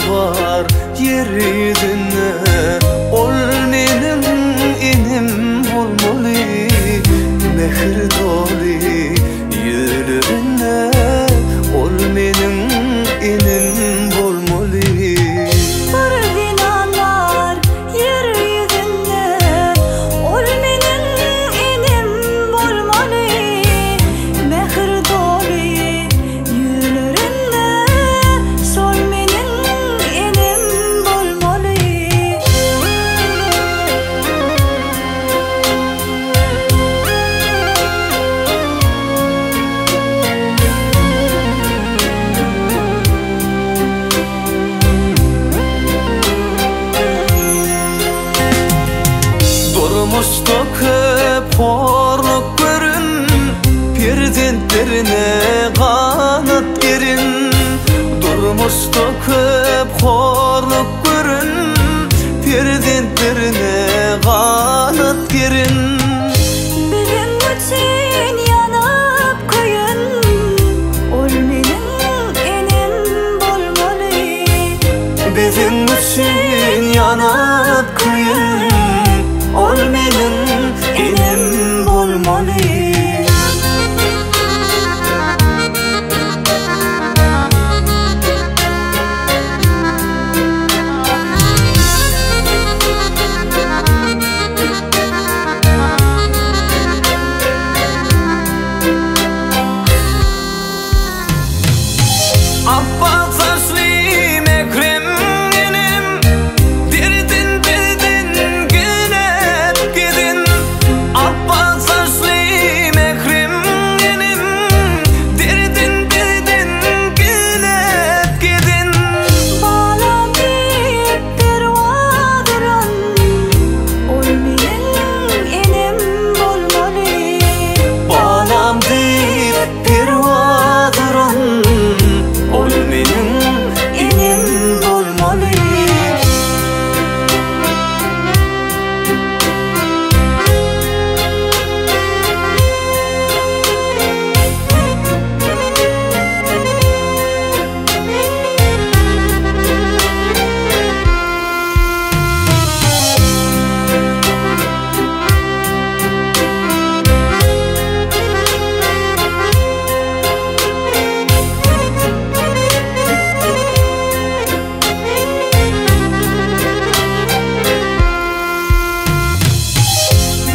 Var yeryüzüne ol menim enim olmalı, mehir dolu yüreğine ol menim enim olmalı. Bir dinan var yeryüzüne ol menim enim olmalı, mehir dolu yüreğine sol menim Durmuştu hep horluk görün, perzentlerine kanat verin. Durmuştu hep horluk görün, perzentlerine kanat verin. Bizim için yanıp koyun, ol menim enim olmalı. Bizim için yanıp koyun, ol menim enim olmalı. Abbas saçlı mekrem enim, derdin gelip gidin. Abbas saçlı mekrem enim, derdin gelip gidin. Bağlam bir pervadıran, ol menim enim olmalı. Bağlam bir pervadıran, ol menim enim olmalı.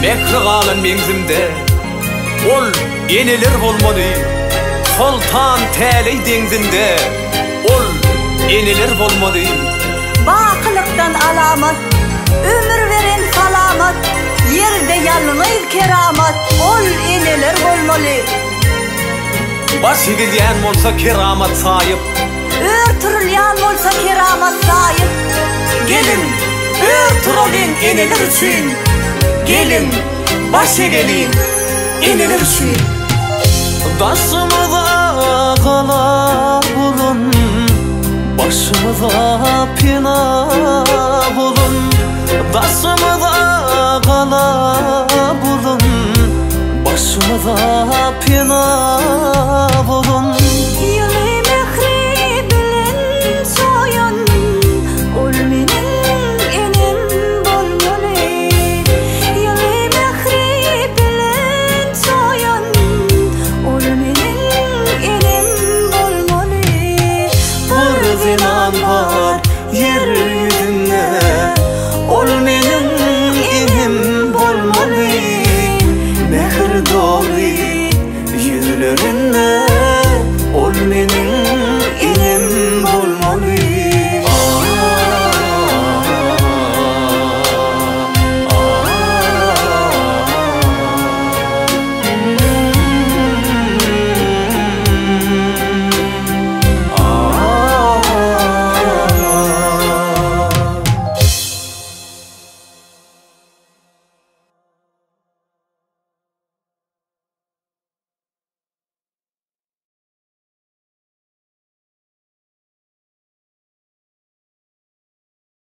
Mehri kalın benzimde ol eneler bolmalı. Sultan Täley dengizinde ol eneler bolmalı. Bakılıktan alamat, ömür veren salamat, yerde yalnız keramat, ol eneler olmalı. Baş egilyen bolsa keramat sayıp, Örtürülyan olsa keramat sahip. gelin örtürülen eneler için, gelin baş egelin eneler için. Daşımıza kala bulun, başımıza pina bulun. Daşımıza kala bulun, başımıza pina bulun. Yılı mehri bilen soyan, ol menim enim olmalı. Yılı mehri bilen soyan, ol menim enim olmalı. Bir zinan var yeryüzüne, ol menim enim olmalı. Mehir yerin